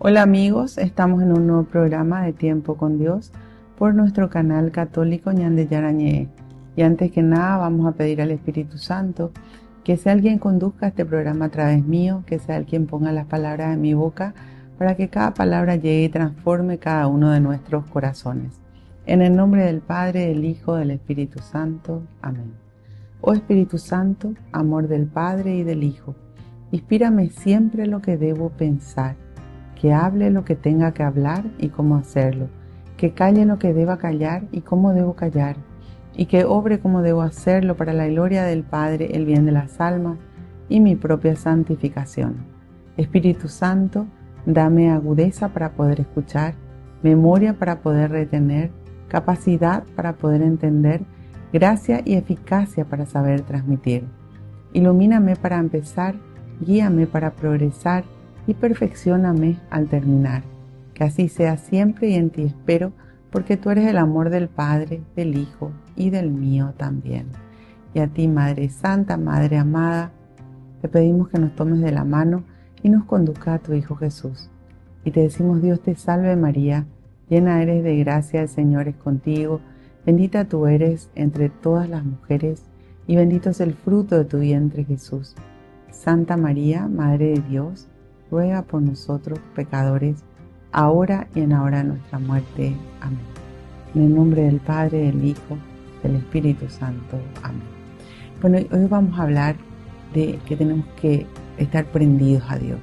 Hola amigos, estamos en un nuevo programa de Tiempo con Dios por nuestro canal católico Ñande Yarañé. Y antes que nada vamos a pedir al Espíritu Santo que sea el quien conduzca este programa a través mío, que sea el quien ponga las palabras en mi boca para que cada palabra llegue y transforme cada uno de nuestros corazones. En el nombre del Padre, del Hijo, del Espíritu Santo. Amén. Oh Espíritu Santo, amor del Padre y del Hijo, inspírame siempre lo que debo pensar, que hable lo que tenga que hablar y cómo hacerlo, que calle lo que deba callar y cómo debo callar, y que obre como debo hacerlo para la gloria del Padre, el bien de las almas y mi propia santificación. Espíritu Santo, dame agudeza para poder escuchar, memoria para poder retener, capacidad para poder entender, gracia y eficacia para saber transmitir. Ilumíname para empezar, guíame para progresar y perfeccióname al terminar. Que así sea siempre y en ti espero, porque tú eres el amor del Padre, del Hijo y del mío también. Y a ti, Madre Santa, Madre amada, te pedimos que nos tomes de la mano y nos conduzca a tu Hijo Jesús. Y te decimos: Dios te salve María, llena eres de gracia, el Señor es contigo, bendita tú eres entre todas las mujeres, y bendito es el fruto de tu vientre Jesús. Santa María, Madre de Dios, ruega por nosotros pecadores, ahora y en la hora de nuestra muerte. Amén. En el nombre del Padre, del Hijo, del Espíritu Santo. Amén. Bueno, hoy vamos a hablar de que tenemos que estar prendidos a Dios.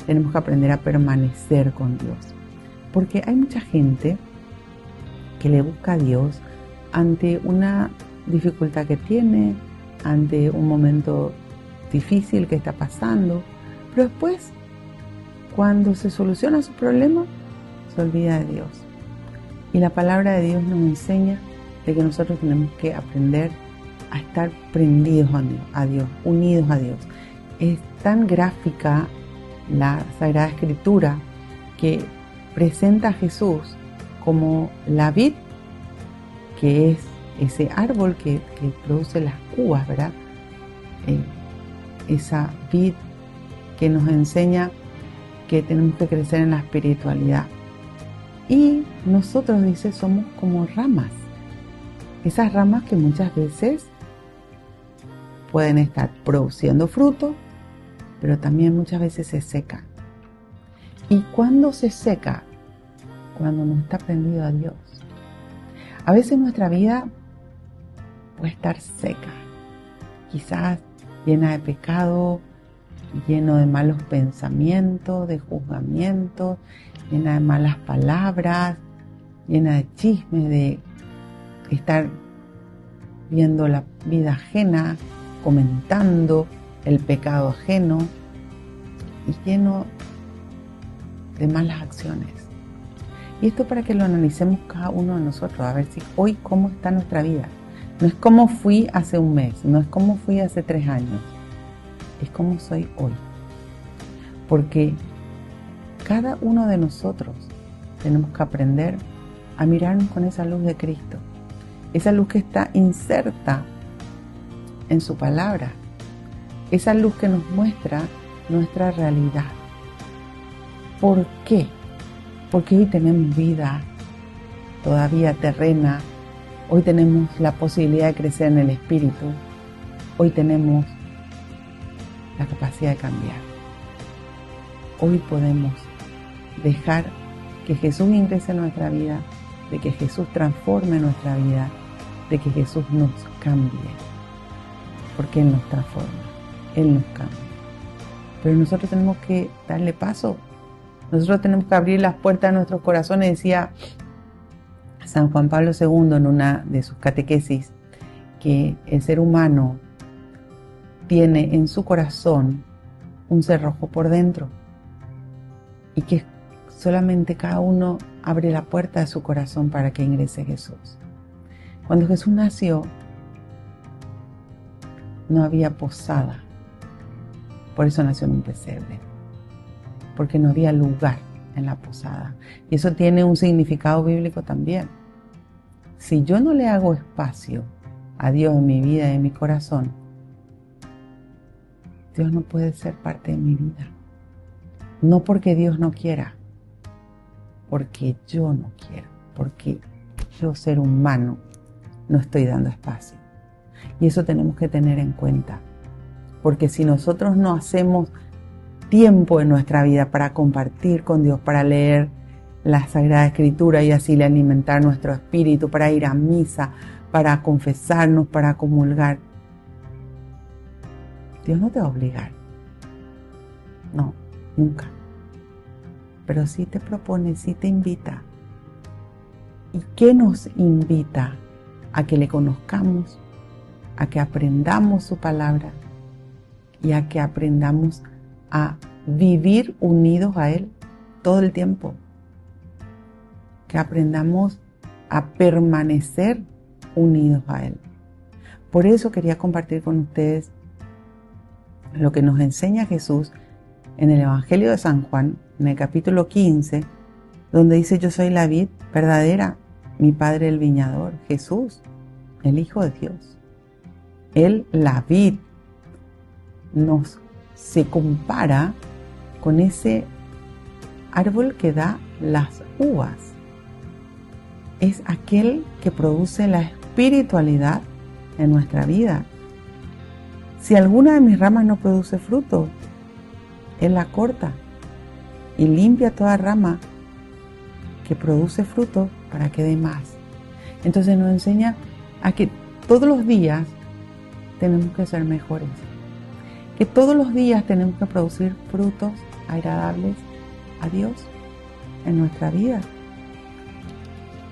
Tenemos que aprender a permanecer con Dios. Porque hay mucha gente que le busca a Dios ante una dificultad que tiene, ante un momento difícil que está pasando, pero después, cuando se soluciona su problema, se olvida de Dios. Y la palabra de Dios nos enseña de que nosotros tenemos que aprender a estar prendidos a Dios, unidos a Dios. Es tan gráfica la Sagrada Escritura que presenta a Jesús como la vid, que es ese árbol que produce las uvas, ¿verdad? Esa vid que nos enseña que tenemos que crecer en la espiritualidad. Y nosotros, dice, somos como ramas. Esas ramas que muchas veces pueden estar produciendo fruto, pero también muchas veces se secan. ¿Y cuándo se seca? Cuando no está prendido a Dios. A veces nuestra vida puede estar seca, quizás llena de pecado, lleno de malos pensamientos, de juzgamientos, llena de malas palabras, llena de chismes, de estar viendo la vida ajena, comentando el pecado ajeno y lleno de malas acciones. Y esto para que lo analicemos cada uno de nosotros, a ver si hoy cómo está nuestra vida. No es cómo fui hace un mes, no es cómo fui hace 3 años. Es como soy hoy. Porque cada uno de nosotros tenemos que aprender a mirarnos con esa luz de Cristo. Esa luz que está inserta en su palabra. Esa luz que nos muestra nuestra realidad. ¿Por qué? Porque hoy tenemos vida todavía terrena. Hoy tenemos la posibilidad de crecer en el Espíritu. Hoy tenemos la capacidad de cambiar. Hoy podemos dejar que Jesús ingrese en nuestra vida, de que Jesús transforme nuestra vida, de que Jesús nos cambie, porque Él nos transforma, Él nos cambia. Pero nosotros tenemos que darle paso, nosotros tenemos que abrir las puertas de nuestros corazones. Decía San Juan Pablo II en una de sus catequesis que el ser humano tiene en su corazón un cerrojo por dentro y que solamente cada uno abre la puerta de su corazón para que ingrese Jesús. Cuando Jesús nació, no había posada, por eso nació en un pesebre, porque no había lugar en la posada. Y eso tiene un significado bíblico también. Si yo no le hago espacio a Dios en mi vida y en mi corazón, Dios no puede ser parte de mi vida. No porque Dios no quiera, porque yo no quiero, porque yo, ser humano, no estoy dando espacio. Y eso tenemos que tener en cuenta, porque si nosotros no hacemos tiempo en nuestra vida para compartir con Dios, para leer la Sagrada Escritura y así alimentar nuestro espíritu, para ir a misa, para confesarnos, para comulgar, Dios no te va a obligar. No, nunca. Pero sí te propone, sí te invita. ¿Y qué nos invita? A que le conozcamos, a que aprendamos su palabra y a que aprendamos a vivir unidos a Él todo el tiempo. Que aprendamos a permanecer unidos a Él. Por eso quería compartir con ustedes lo que nos enseña Jesús en el Evangelio de San Juan, en el capítulo 15, donde dice: yo soy la vid verdadera, mi Padre el viñador. Jesús, el Hijo de Dios. Él, la vid, se compara con ese árbol que da las uvas. Es aquel que produce la espiritualidad en nuestra vida. Si alguna de mis ramas no produce fruto, Él la corta y limpia toda rama que produce fruto para que dé más. Entonces nos enseña a que todos los días tenemos que ser mejores, que todos los días tenemos que producir frutos agradables a Dios en nuestra vida,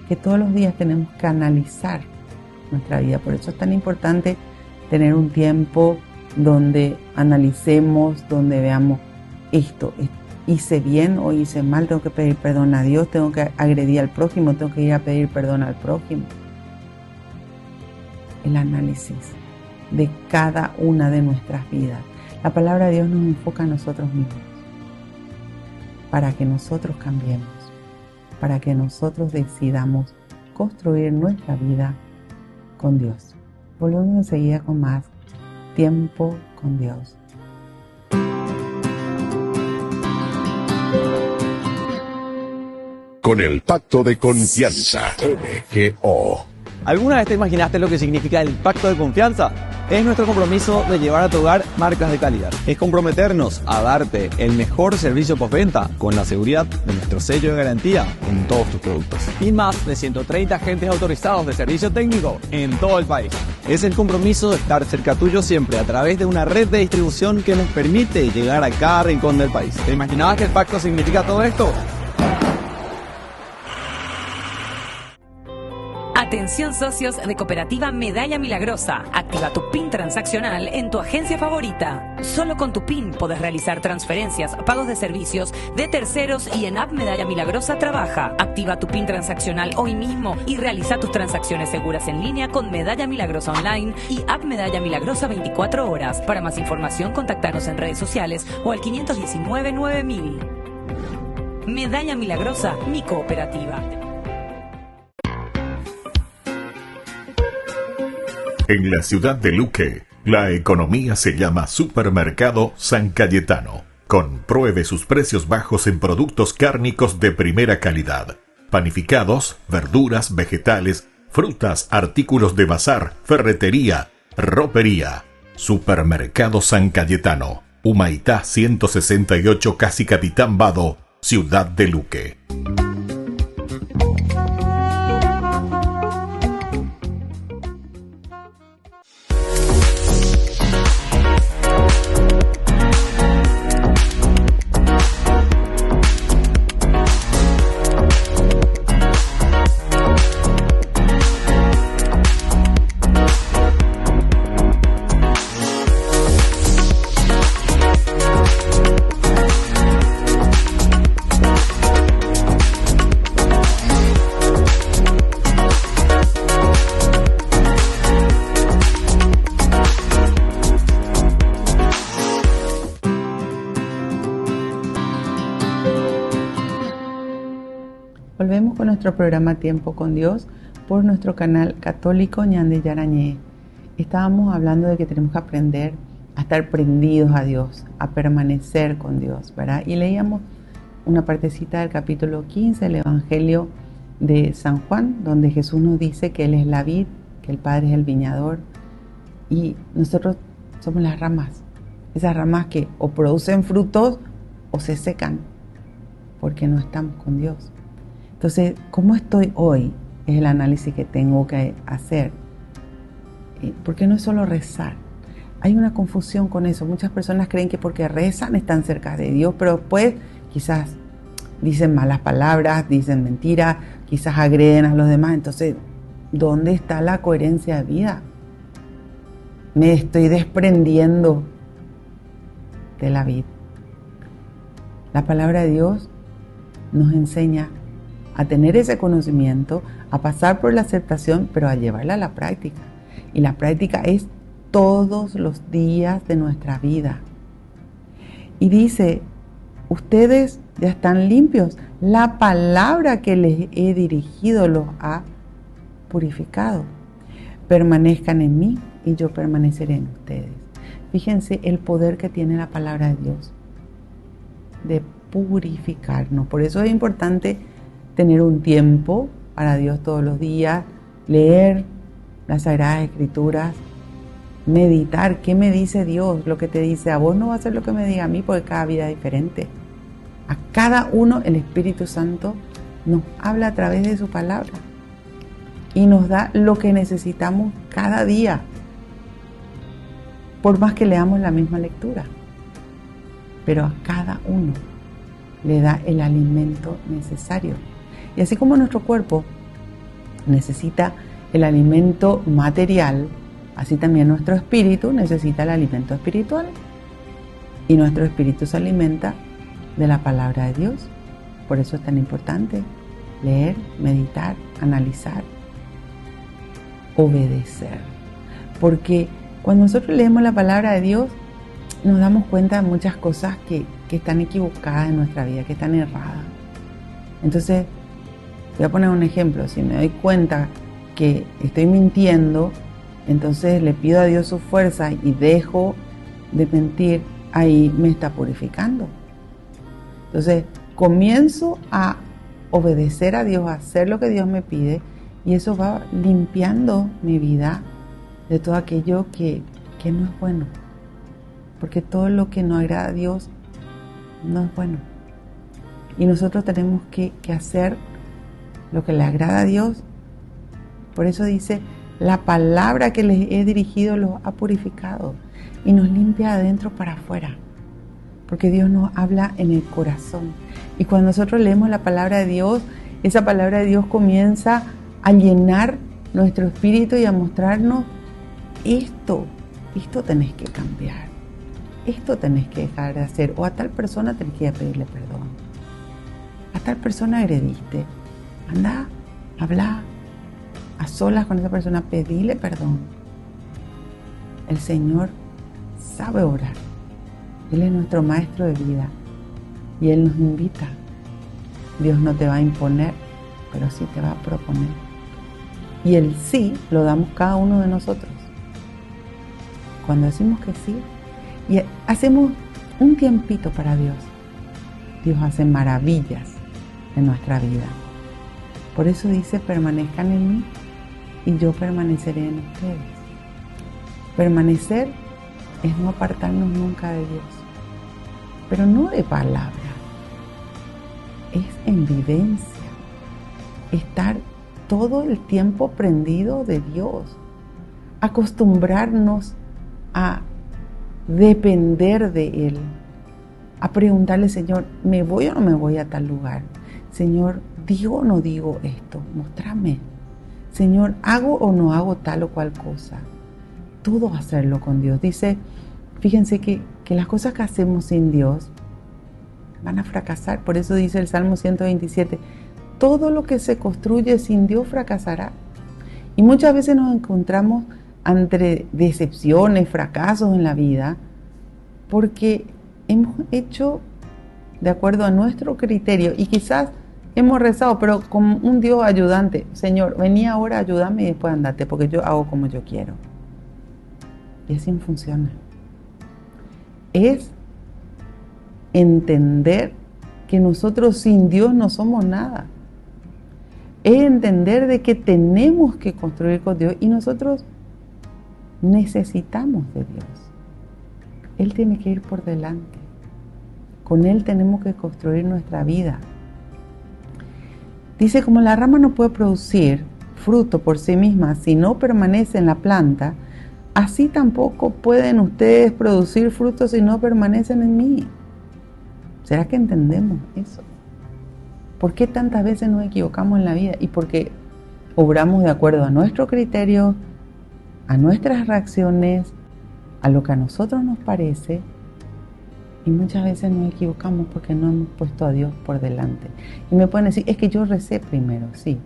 que todos los días tenemos que analizar nuestra vida. Por eso es tan importante tener un tiempo donde analicemos, donde veamos esto, hice bien o hice mal, tengo que pedir perdón a Dios, tengo que agredir al prójimo, tengo que ir a pedir perdón al prójimo. El análisis de cada una de nuestras vidas. La palabra de Dios nos enfoca a nosotros mismos, para que nosotros cambiemos, para que nosotros decidamos construir nuestra vida con Dios. Volvemos enseguida con más tiempo con Dios. Con el Pacto de Confianza, MGO. ¿Alguna vez te imaginaste lo que significa el Pacto de Confianza? Es nuestro compromiso de llevar a tu hogar marcas de calidad. Es comprometernos a darte el mejor servicio postventa con la seguridad de nuestro sello de garantía en todos tus productos. Y más de 130 agentes autorizados de servicio técnico en todo el país. Es el compromiso de estar cerca tuyo siempre a través de una red de distribución que nos permite llegar a cada rincón del país. ¿Te imaginabas que el pacto significa todo esto? Atención socios de Cooperativa Medalla Milagrosa. Activa tu PIN transaccional en tu agencia favorita. Solo con tu PIN podés realizar transferencias, pagos de servicios de terceros y en App Medalla Milagrosa trabaja. Activa tu PIN transaccional hoy mismo y realiza tus transacciones seguras en línea con Medalla Milagrosa Online y App Medalla Milagrosa 24 horas. Para más información, contactanos en redes sociales o al 519 9000. Medalla Milagrosa, mi cooperativa. En la ciudad de Luque, la economía se llama Supermercado San Cayetano. Compruebe sus precios bajos en productos cárnicos de primera calidad. Panificados, verduras, vegetales, frutas, artículos de bazar, ferretería, ropería. Supermercado San Cayetano. Humaitá 168, Casi Capitán Vado, ciudad de Luque. Volvemos con nuestro programa Tiempo con Dios por nuestro canal católico Ñande Yarañé. Estábamos hablando de que tenemos que aprender a estar prendidos a Dios, a permanecer con Dios, ¿verdad? Y leíamos una partecita del capítulo 15 del Evangelio de San Juan, donde Jesús nos dice que Él es la vid, que el Padre es el viñador y nosotros somos las ramas. Esas ramas que o producen frutos o se secan porque no estamos con Dios. Entonces, ¿cómo estoy hoy? Es el análisis que tengo que hacer. Porque no es solo rezar. Hay una confusión con eso. Muchas personas creen que porque rezan están cerca de Dios, pero después quizás dicen malas palabras, dicen mentiras, quizás agreden a los demás. Entonces, ¿dónde está la coherencia de vida? Me estoy desprendiendo de la vida. La palabra de Dios nos enseña a tener ese conocimiento, a pasar por la aceptación, pero a llevarla a la práctica. Y la práctica es todos los días de nuestra vida. Y dice, ustedes ya están limpios. La palabra que les he dirigido los ha purificado. Permanezcan en mí y yo permaneceré en ustedes. Fíjense el poder que tiene la palabra de Dios de purificarnos. Por eso es importante tener un tiempo para Dios todos los días, leer las Sagradas Escrituras, meditar. ¿Qué me dice Dios? Lo que te dice a vos no va a ser lo que me diga a mí, porque cada vida es diferente. A cada uno el Espíritu Santo nos habla a través de su palabra y nos da lo que necesitamos cada día, por más que leamos la misma lectura. Pero a cada uno le da el alimento necesario. Y así como nuestro cuerpo necesita el alimento material, así también nuestro espíritu necesita el alimento espiritual. Y nuestro espíritu se alimenta de la palabra de Dios. Por eso es tan importante leer, meditar, analizar, obedecer. Porque cuando nosotros leemos la palabra de Dios, nos damos cuenta de muchas cosas que están equivocadas en nuestra vida, que están erradas. Entonces, voy a poner un ejemplo. Si me doy cuenta que estoy mintiendo, entonces le pido a Dios su fuerza y dejo de mentir, ahí me está purificando. Entonces, comienzo a obedecer a Dios, a hacer lo que Dios me pide, y eso va limpiando mi vida de todo aquello que no es bueno. Porque todo lo que no agrada a Dios no es bueno. Y nosotros tenemos que hacer lo que le agrada a Dios. Por eso dice, la palabra que les he dirigido los ha purificado y nos limpia de adentro para afuera. Porque Dios nos habla en el corazón. Y cuando nosotros leemos la palabra de Dios, esa palabra de Dios comienza a llenar nuestro espíritu y a mostrarnos esto tenés que cambiar. Esto tenés que dejar de hacer, o a tal persona tenés que ir a pedirle perdón. A tal persona agrediste. Anda, habla a solas con esa persona, pedile perdón. El Señor sabe orar. Él es nuestro maestro de vida y Él nos invita. Dios no te va a imponer, pero sí te va a proponer. Y el sí lo damos cada uno de nosotros. Cuando decimos que sí, y hacemos un tiempito para Dios, Dios hace maravillas en nuestra vida. Por eso dice, permanezcan en mí y yo permaneceré en ustedes. Permanecer es no apartarnos nunca de Dios, pero no de palabra, es en vivencia, estar todo el tiempo prendido de Dios, acostumbrarnos a depender de Él, a preguntarle, Señor, ¿me voy o no me voy a tal lugar? Señor, ¿digo o no digo esto? Móstrame. Señor, ¿hago o no hago tal o cual cosa? Todo hacerlo con Dios. Dice, fíjense que las cosas que hacemos sin Dios van a fracasar. Por eso dice el Salmo 127, todo lo que se construye sin Dios fracasará. Y muchas veces nos encontramos ante decepciones, fracasos en la vida, porque hemos hecho de acuerdo a nuestro criterio y quizás hemos rezado, pero como un Dios ayudante. Señor, vení ahora, ayúdame y después andate, porque yo hago como yo quiero. Y así no funciona. Es entender que nosotros sin Dios no somos nada. Es entender de que tenemos que construir con Dios y nosotros necesitamos de Dios. Él tiene que ir por delante. Con Él tenemos que construir nuestra vida. Dice, como la rama no puede producir fruto por sí misma si no permanece en la planta, así tampoco pueden ustedes producir frutos si no permanecen en mí. ¿Será que entendemos eso? ¿Por qué tantas veces nos equivocamos en la vida? Y porque obramos de acuerdo a nuestro criterio, a nuestras reacciones, a lo que a nosotros nos parece, y muchas veces nos equivocamos porque no hemos puesto a Dios por delante. Y me pueden decir, es que yo recé primero, sí.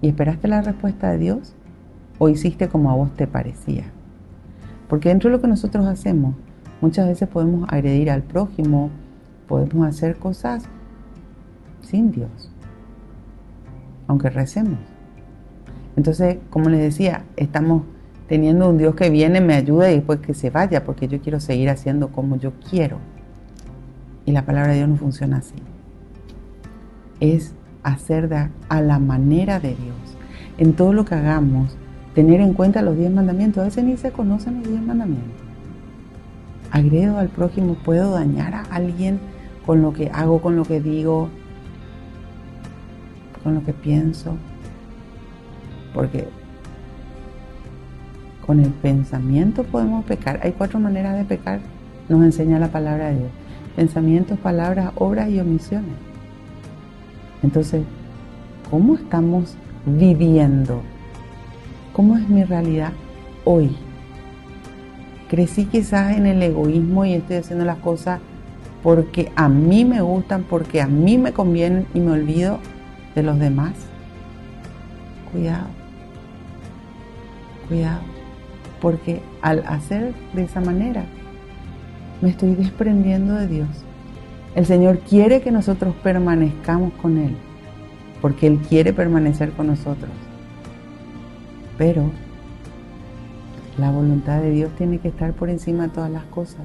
¿Y esperaste la respuesta de Dios? ¿O hiciste como a vos te parecía? Porque dentro de lo que nosotros hacemos, muchas veces podemos agredir al prójimo, podemos hacer cosas sin Dios, aunque recemos. Entonces, como les decía, estamos teniendo un Dios que viene, me ayuda y después que se vaya, porque yo quiero seguir haciendo como yo quiero. Y la palabra de Dios no funciona así. Es hacer a la manera de Dios. En todo lo que hagamos, tener en cuenta los 10 mandamientos. A veces ni se conocen los 10 mandamientos. Agredo al prójimo, puedo dañar a alguien con lo que hago, con lo que digo, con lo que pienso. Porque con el pensamiento podemos pecar. Hay 4 maneras de pecar, nos enseña la palabra de Dios. Pensamientos, palabras, obras y omisiones. Entonces, ¿cómo estamos viviendo? ¿Cómo es mi realidad hoy? Crecí quizás en el egoísmo y estoy haciendo las cosas porque a mí me gustan, porque a mí me convienen y me olvido de los demás. Cuidado. Cuidado. Porque al hacer de esa manera, me estoy desprendiendo de Dios. El Señor quiere que nosotros permanezcamos con Él, porque Él quiere permanecer con nosotros. Pero la voluntad de Dios tiene que estar por encima de todas las cosas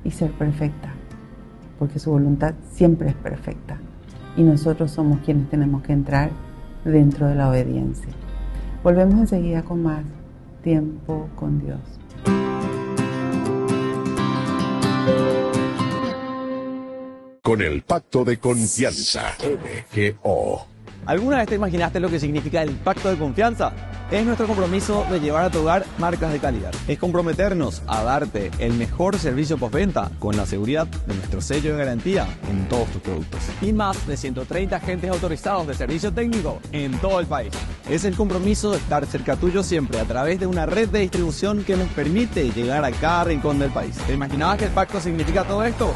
y ser perfecta, porque su voluntad siempre es perfecta y nosotros somos quienes tenemos que entrar dentro de la obediencia. Volvemos enseguida con más tiempo con Dios. Con el pacto de confianza, MGO. ¿Alguna vez te imaginaste lo que significa el pacto de confianza? Es nuestro compromiso de llevar a tu hogar marcas de calidad. Es comprometernos a darte el mejor servicio postventa con la seguridad de nuestro sello de garantía en todos tus productos. Y más de 130 agentes autorizados de servicio técnico en todo el país. Es el compromiso de estar cerca tuyo siempre a través de una red de distribución que nos permite llegar a cada rincón del país. ¿Te imaginabas que el pacto significa todo esto?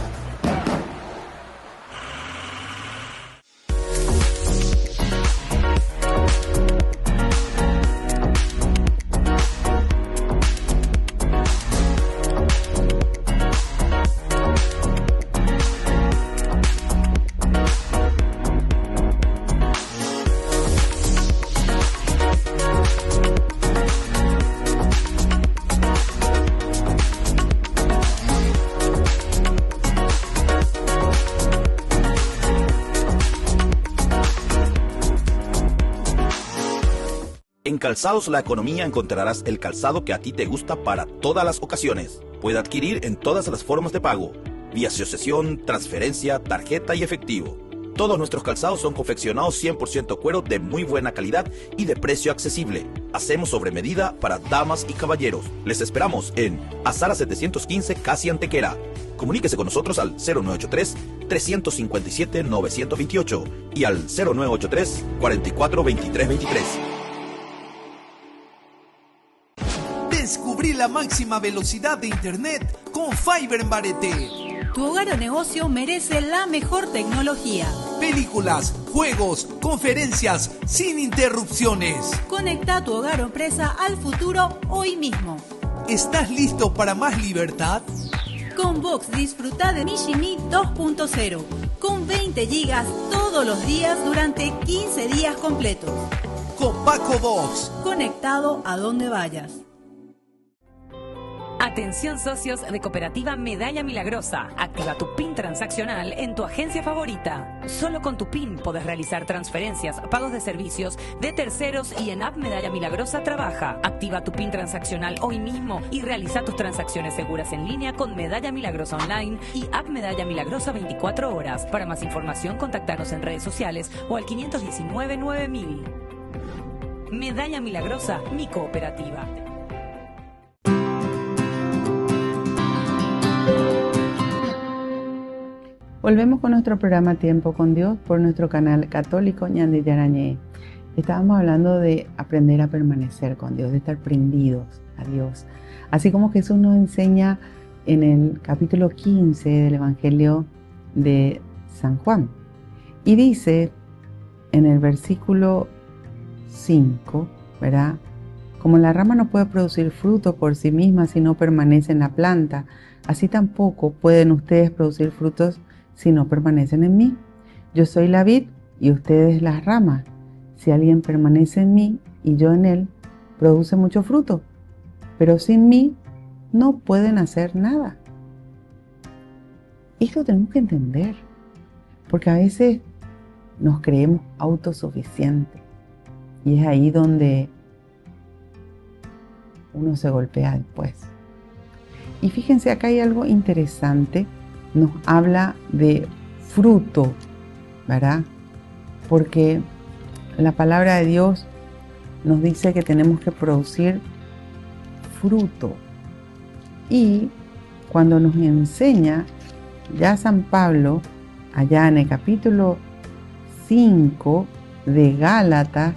En Calzados La Economía encontrarás el calzado que a ti te gusta para todas las ocasiones. Puede adquirir en todas las formas de pago, vía asociación, transferencia, tarjeta y efectivo. Todos nuestros calzados son confeccionados 100% cuero de muy buena calidad y de precio accesible. Hacemos sobre medida para damas y caballeros. Les esperamos en Azara 715, casi Antequera. Comuníquese con nosotros al 0983-357-928 y al 0983-442323. Descubrí la máxima velocidad de internet con Fiber en Barete. Tu hogar o negocio merece la mejor tecnología. Películas, juegos, conferencias, sin interrupciones. Conecta tu hogar o empresa al futuro hoy mismo. ¿Estás listo para más libertad? Con Vox disfruta de Mishimi 2.0 con 20 gigas todos los días durante 15 días completos. Con Paco Vox. Conectado a donde vayas. Atención socios de Cooperativa Medalla Milagrosa. Activa tu PIN transaccional en tu agencia favorita. Solo con tu PIN podés realizar transferencias, pagos de servicios de terceros y en App Medalla Milagrosa trabaja. Activa tu PIN transaccional hoy mismo y realiza tus transacciones seguras en línea con Medalla Milagrosa Online y App Medalla Milagrosa 24 horas. Para más información, contactarnos en redes sociales o al 519 9000. Medalla Milagrosa, mi cooperativa. Volvemos con nuestro programa Tiempo con Dios por nuestro canal católico Ñande Yarañé. Estábamos hablando de aprender a permanecer con Dios, de estar prendidos a Dios. Así como Jesús nos enseña en el capítulo 15 del Evangelio de San Juan. Y dice en el versículo 5, ¿verdad? Como la rama no puede producir fruto por sí misma si no permanece en la planta, así tampoco pueden ustedes producir frutos si no permanecen en mí. Yo soy la vid y ustedes las ramas. Si alguien permanece en mí y yo en él, produce mucho fruto, pero sin mí no pueden hacer nada. Esto tenemos que entender, porque a veces nos creemos autosuficientes y es ahí donde uno se golpea después. Y fíjense, acá hay algo interesante. Nos habla de fruto, ¿verdad? Porque la palabra de Dios nos dice que tenemos que producir fruto. Y cuando nos enseña ya San Pablo, allá en el capítulo 5 de Gálatas,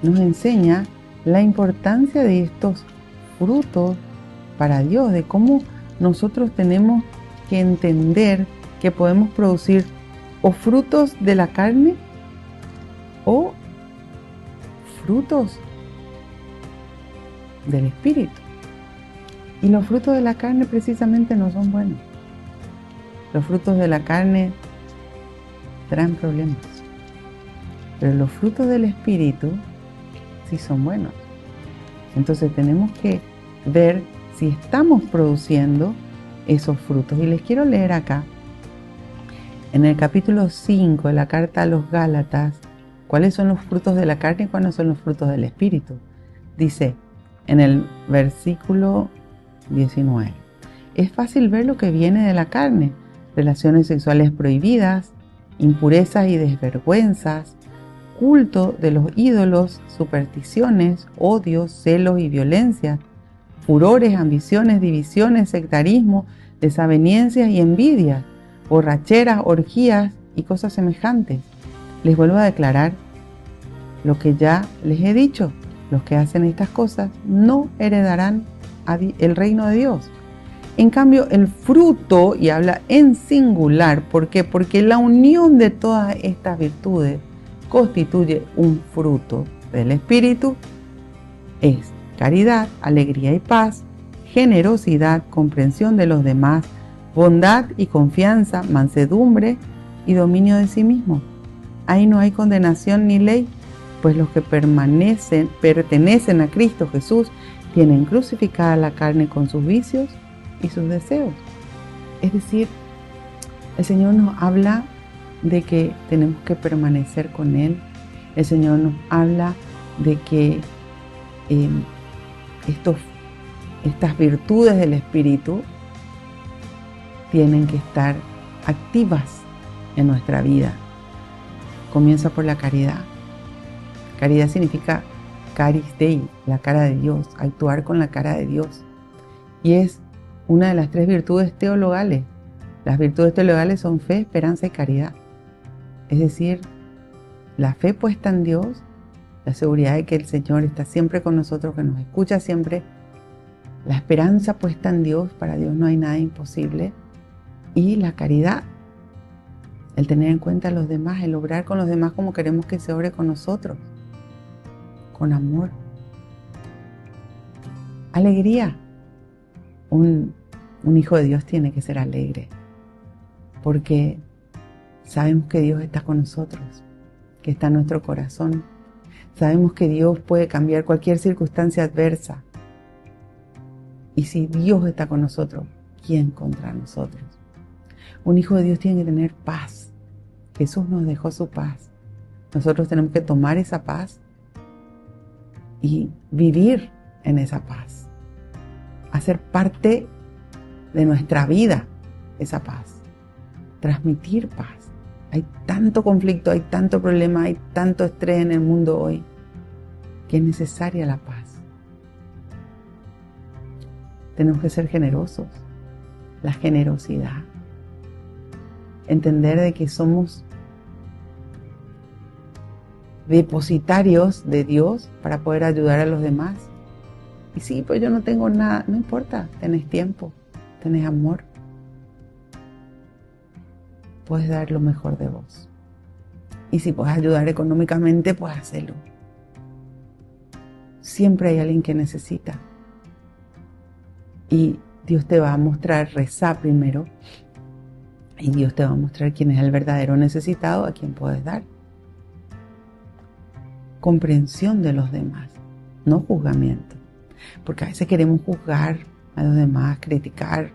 nos enseña la importancia de estos frutos para Dios, de cómo nosotros tenemos que entender que podemos producir o frutos de la carne o frutos del Espíritu. Y los frutos de la carne precisamente no son buenos. Los frutos de la carne traen problemas. Pero los frutos del Espíritu sí son buenos. Entonces tenemos que ver si estamos produciendo esos frutos. Y les quiero leer acá, en el capítulo 5 de la carta a los Gálatas, cuáles son los frutos de la carne y cuáles son los frutos del Espíritu. Dice en el versículo 19: es fácil ver lo que viene de la carne: relaciones sexuales prohibidas, impurezas y desvergüenzas, culto de los ídolos, supersticiones, odios, celos y violencia, furores, ambiciones, divisiones, sectarismo, desavenencias y envidias, borracheras, orgías y cosas semejantes. Les vuelvo a declarar lo que ya les he dicho: los que hacen estas cosas no heredarán el reino de Dios. En cambio, el fruto, y habla en singular, ¿por qué? Porque la unión de todas estas virtudes constituye un fruto del Espíritu. Es caridad, alegría y paz, generosidad, comprensión de los demás, bondad y confianza, mansedumbre y dominio de sí mismo. Ahí no hay condenación ni ley, pues los que pertenecen a Cristo Jesús tienen crucificada la carne con sus vicios y sus deseos. Es decir, el Señor nos habla de que tenemos que permanecer con Él. El Señor nos habla de que estas virtudes del Espíritu tienen que estar activas en nuestra vida. Comienza por la caridad. Caridad significa caris Dei, la cara de Dios, actuar con la cara de Dios. Y es una de las 3 virtudes teologales. Las virtudes teologales son fe, esperanza y caridad. Es decir, la fe puesta en Dios, la seguridad de que el Señor está siempre con nosotros, que nos escucha siempre, la esperanza puesta en Dios, para Dios no hay nada imposible, y la caridad, el tener en cuenta a los demás, el obrar con los demás como queremos que se obre con nosotros, con amor. Alegría. Un hijo de Dios tiene que ser alegre, porque sabemos que Dios está con nosotros, que está en nuestro corazón. Sabemos que Dios puede cambiar cualquier circunstancia adversa. Y si Dios está con nosotros, ¿quién contra nosotros? Un hijo de Dios tiene que tener paz. Jesús nos dejó su paz. Nosotros tenemos que tomar esa paz y vivir en esa paz. Hacer parte de nuestra vida esa paz. Transmitir paz. Hay tanto conflicto, hay tanto problema, hay tanto estrés en el mundo hoy que es necesaria la paz. Tenemos que ser generosos. La generosidad. Entender de que somos depositarios de Dios para poder ayudar a los demás. Y sí, pues yo no tengo nada, no importa, tenés tiempo, tenés amor. Puedes dar lo mejor de vos. Y si puedes ayudar económicamente, pues hazlo. Siempre hay alguien que necesita. Y Dios te va a mostrar, rezá primero, y Dios te va a mostrar quién es el verdadero necesitado, a quien puedes dar. Comprensión de los demás, no juzgamiento. Porque a veces queremos juzgar a los demás, criticar.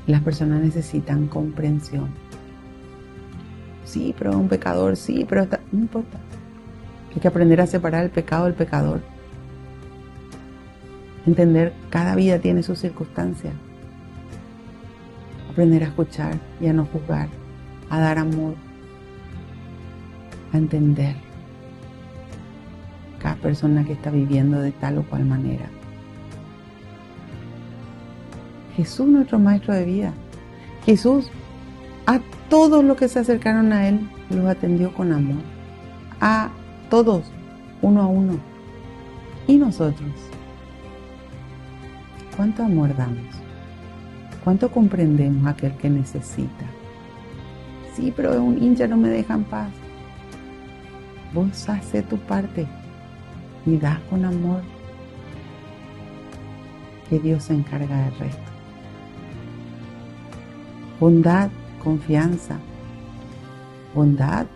Las personas necesitan comprensión. Sí, pero es un pecador, sí, pero no importa. Hay que aprender a separar el pecado del pecador. Entender, cada vida tiene sus circunstancias. Aprender a escuchar y a no juzgar, a dar amor, a entender cada persona que está viviendo de tal o cual manera. Jesús, nuestro maestro de vida. Jesús, a todos los que se acercaron a Él, los atendió con amor. A todos, uno a uno. ¿Y nosotros? ¿Cuánto amor damos? ¿Cuánto comprendemos a aquel que necesita? Sí, pero es un hincha, no me deja en paz. Vos haces tu parte y das con amor, que Dios se encarga del resto. Bondad, confianza. Bondad,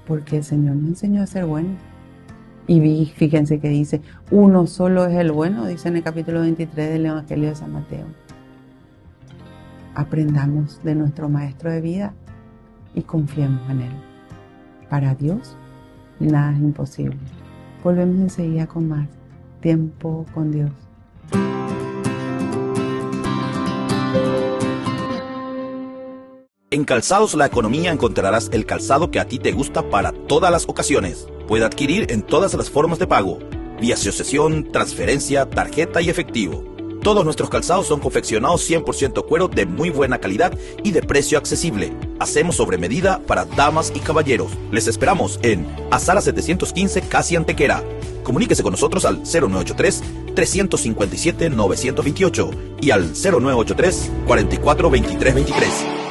porque el Señor nos enseñó a ser buenos. Y fíjense que dice, uno solo es el bueno, dice en el capítulo 23 del Evangelio de San Mateo. Aprendamos de nuestro maestro de vida y confiemos en Él. Para Dios, nada es imposible. Volvemos enseguida con más Tiempo con Dios. En Calzados La Economía encontrarás el calzado que a ti te gusta para todas las ocasiones. Puede adquirir en todas las formas de pago, vía asociación, transferencia, tarjeta y efectivo. Todos nuestros calzados son confeccionados 100% cuero de muy buena calidad y de precio accesible. Hacemos sobre medida para damas y caballeros. Les esperamos en Azara 715, casi Antequera. Comuníquese con nosotros al 0983-357-928 y al 0983-442323.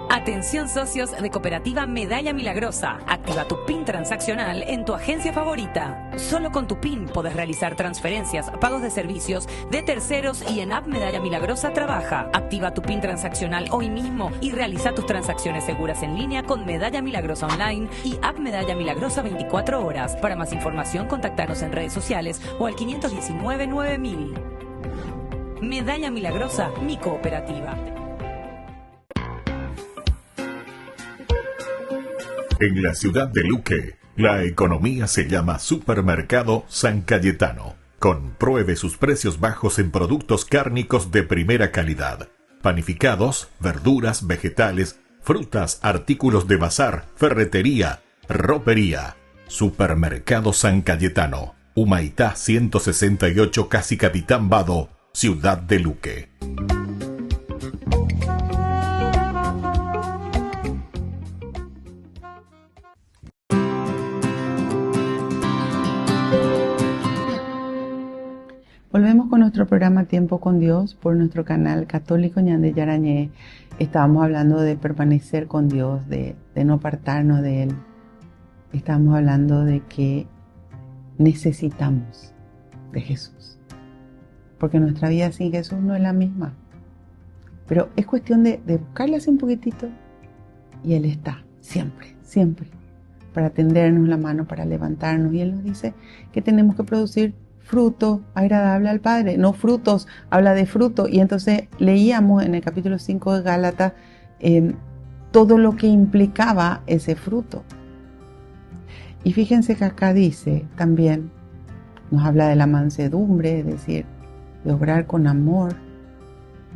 Atención socios de Cooperativa Medalla Milagrosa. Activa tu PIN transaccional en tu agencia favorita. Solo con tu PIN podés realizar transferencias, pagos de servicios de terceros y en App Medalla Milagrosa trabaja. Activa tu PIN transaccional hoy mismo y realiza tus transacciones seguras en línea con Medalla Milagrosa Online y App Medalla Milagrosa 24 horas. Para más información, contactanos en redes sociales o al 519-9000. Medalla Milagrosa, mi cooperativa. En la ciudad de Luque, la economía se llama Supermercado San Cayetano. Compruebe sus precios bajos en productos cárnicos de primera calidad. Panificados, verduras, vegetales, frutas, artículos de bazar, ferretería, ropería. Supermercado San Cayetano. Humaitá 168, casi Capitán Vado, ciudad de Luque. Volvemos con nuestro programa Tiempo con Dios por nuestro canal Católico Ñande Yarañé. Estábamos hablando de permanecer con Dios, de no apartarnos de Él. Estábamos hablando de que necesitamos de Jesús. Porque nuestra vida sin Jesús no es la misma. Pero es cuestión de buscarle así un poquitito y Él está, siempre, siempre. para tendernos la mano, para levantarnos. Y Él nos dice que tenemos que producir fruto agradable al Padre, no frutos, habla de fruto. Y entonces leíamos en el capítulo 5 de Gálatas todo lo que implicaba ese fruto. Y fíjense que acá dice también, nos habla de la mansedumbre, es decir, de obrar con amor,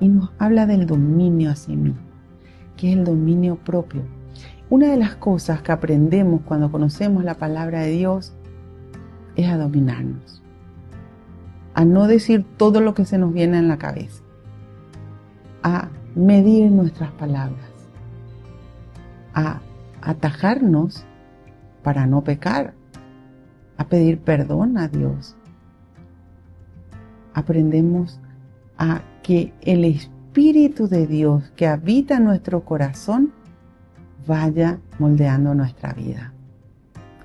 y nos habla del dominio a sí mismo, que es el dominio propio. Una de las cosas que aprendemos cuando conocemos la palabra de Dios es a dominarnos, a no decir todo lo que se nos viene en la cabeza, a medir nuestras palabras, a atajarnos para no pecar, a pedir perdón a Dios. Aprendemos a que el Espíritu de Dios que habita en nuestro corazón vaya moldeando nuestra vida.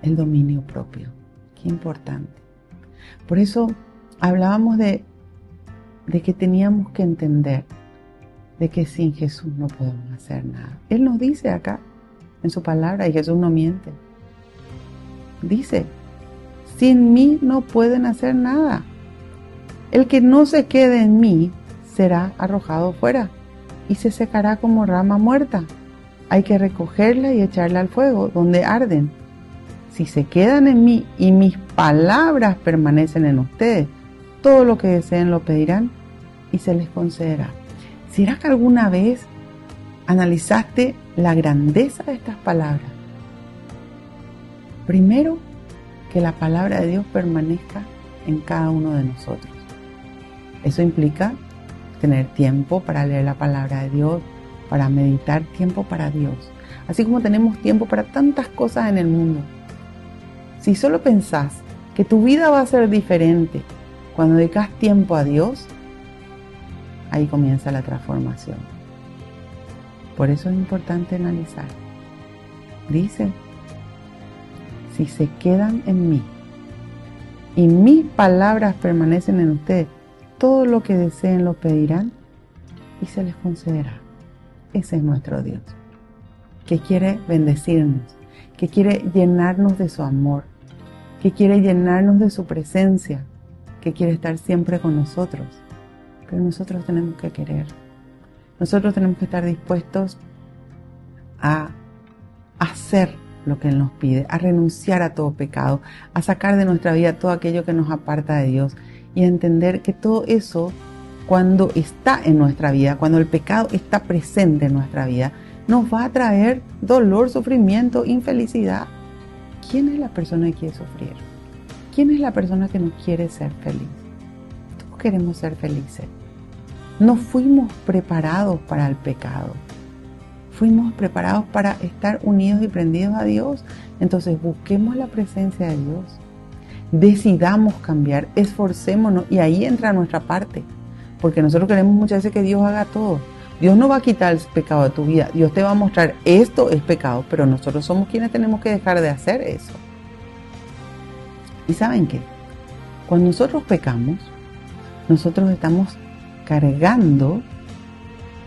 El dominio propio, qué importante. Por eso hablábamos de que teníamos que entender de que sin Jesús no podemos hacer nada. Él nos dice acá en su palabra, y Jesús no miente. Dice, sin mí no pueden hacer nada. El que no se quede en mí será arrojado fuera y se secará como rama muerta. Hay que recogerla y echarla al fuego, donde arden. Si se quedan en mí y mis palabras permanecen en ustedes, todo lo que deseen lo pedirán y se les concederá. ¿Será que alguna vez analizaste la grandeza de estas palabras? Primero, que la palabra de Dios permanezca en cada uno de nosotros. Eso implica tener tiempo para leer la palabra de Dios, para meditar, tiempo para Dios. Así como tenemos tiempo para tantas cosas en el mundo. Si solo pensás que tu vida va a ser diferente cuando dedicas tiempo a Dios, ahí comienza la transformación. Por eso es importante analizar. Dice, si se quedan en mí y mis palabras permanecen en ustedes, todo lo que deseen lo pedirán y se les concederá. Ese es nuestro Dios, que quiere bendecirnos, que quiere llenarnos de su amor, que quiere llenarnos de su presencia, que quiere estar siempre con nosotros. Pero nosotros tenemos que querer. Nosotros tenemos que estar dispuestos a hacer lo que Él nos pide, a renunciar a todo pecado, a sacar de nuestra vida todo aquello que nos aparta de Dios y a entender que todo eso, cuando está en nuestra vida, cuando el pecado está presente en nuestra vida, nos va a traer dolor, sufrimiento, infelicidad. ¿Quién es la persona que quiere sufrir? ¿Quién es la persona que no quiere ser feliz? Todos queremos ser felices. No fuimos preparados para el pecado. Fuimos preparados para estar unidos y prendidos a Dios. Entonces busquemos la presencia de Dios. Decidamos cambiar, esforcémonos y ahí entra nuestra parte. Porque nosotros queremos muchas veces que Dios haga todo. Dios no va a quitar el pecado de tu vida. Dios te va a mostrar esto es pecado, pero nosotros somos quienes tenemos que dejar de hacer eso. ¿Y saben qué? Cuando nosotros pecamos, nosotros estamos cargando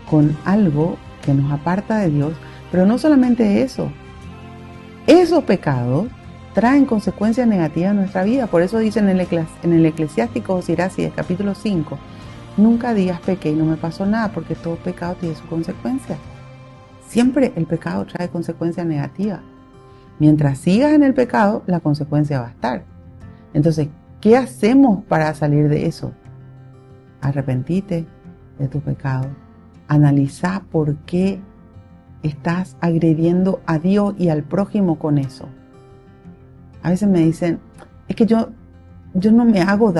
con algo que nos aparta de Dios, pero no solamente eso. Esos pecados traen consecuencias negativas en nuestra vida. Por eso dice en el Eclesiástico Siracis, capítulo 5, nunca digas pequé y no me pasó nada, porque todo pecado tiene su consecuencia. Siempre el pecado trae consecuencias negativas. Mientras sigas en el pecado, la consecuencia va a estar. Entonces, ¿qué hacemos para salir de eso? Arrepentite de tu pecado. Analiza por qué estás agrediendo a Dios y al prójimo con eso. A veces me dicen, es que yo no le hago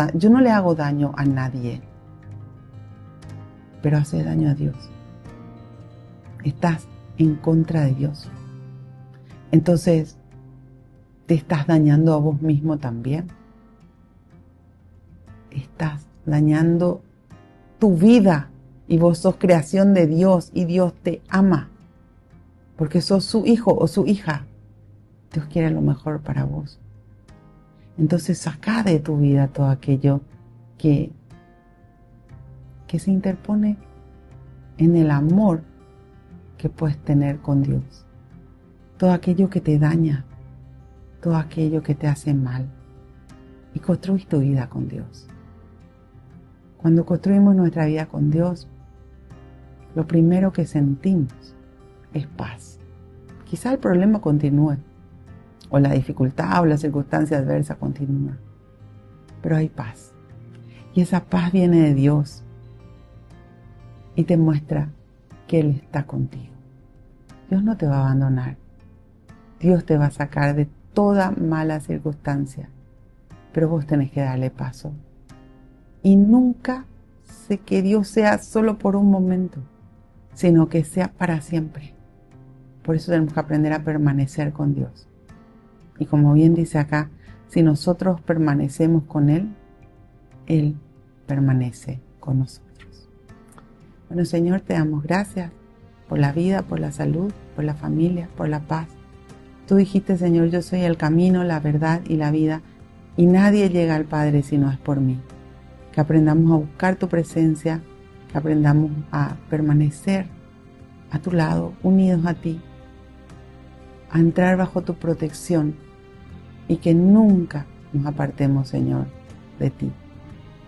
daño a nadie, pero haces daño a Dios. Estás en contra de Dios. Entonces, te estás dañando a vos mismo también. Estás dañando tu vida y vos sos creación de Dios y Dios te ama porque sos su hijo o su hija. Dios quiere lo mejor para vos. Entonces saca de tu vida todo aquello que se interpone en el amor que puedes tener con Dios. Todo aquello que te daña, todo aquello que te hace mal y construís tu vida con Dios. Cuando construimos nuestra vida con Dios, lo primero que sentimos es paz. Quizá el problema continúe, o la dificultad o la circunstancia adversa continúa, pero hay paz. Y esa paz viene de Dios y te muestra que Él está contigo. Dios no te va a abandonar. Dios te va a sacar de toda mala circunstancia, pero vos tenés que darle paso. Y nunca sé que Dios sea solo por un momento, sino que sea para siempre. Por eso tenemos que aprender a permanecer con Dios. Y como bien dice acá, si nosotros permanecemos con Él, Él permanece con nosotros. Bueno, Señor, te damos gracias por la vida, por la salud, por la familia, por la paz. Tú dijiste, Señor, yo soy el camino, la verdad y la vida, y nadie llega al Padre si no es por mí. Que aprendamos a buscar tu presencia, que aprendamos a permanecer a tu lado, unidos a ti, a entrar bajo tu protección y que nunca nos apartemos, Señor, de ti.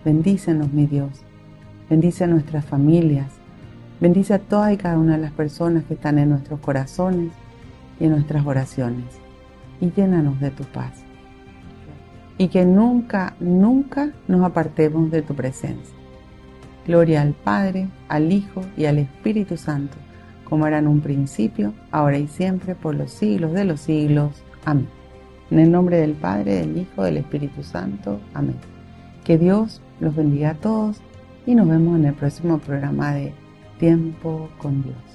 Bendícenos, mi Dios. Bendice a nuestras familias. Bendice a todas y cada una de las personas que están en nuestros corazones y en nuestras oraciones. Y llénanos de tu paz. Y que nunca, nunca nos apartemos de tu presencia. Gloria al Padre, al Hijo y al Espíritu Santo, como era en un principio, ahora y siempre, por los siglos de los siglos. Amén. En el nombre del Padre, del Hijo, del Espíritu Santo. Amén. Que Dios los bendiga a todos y nos vemos en el próximo programa de Tiempo con Dios.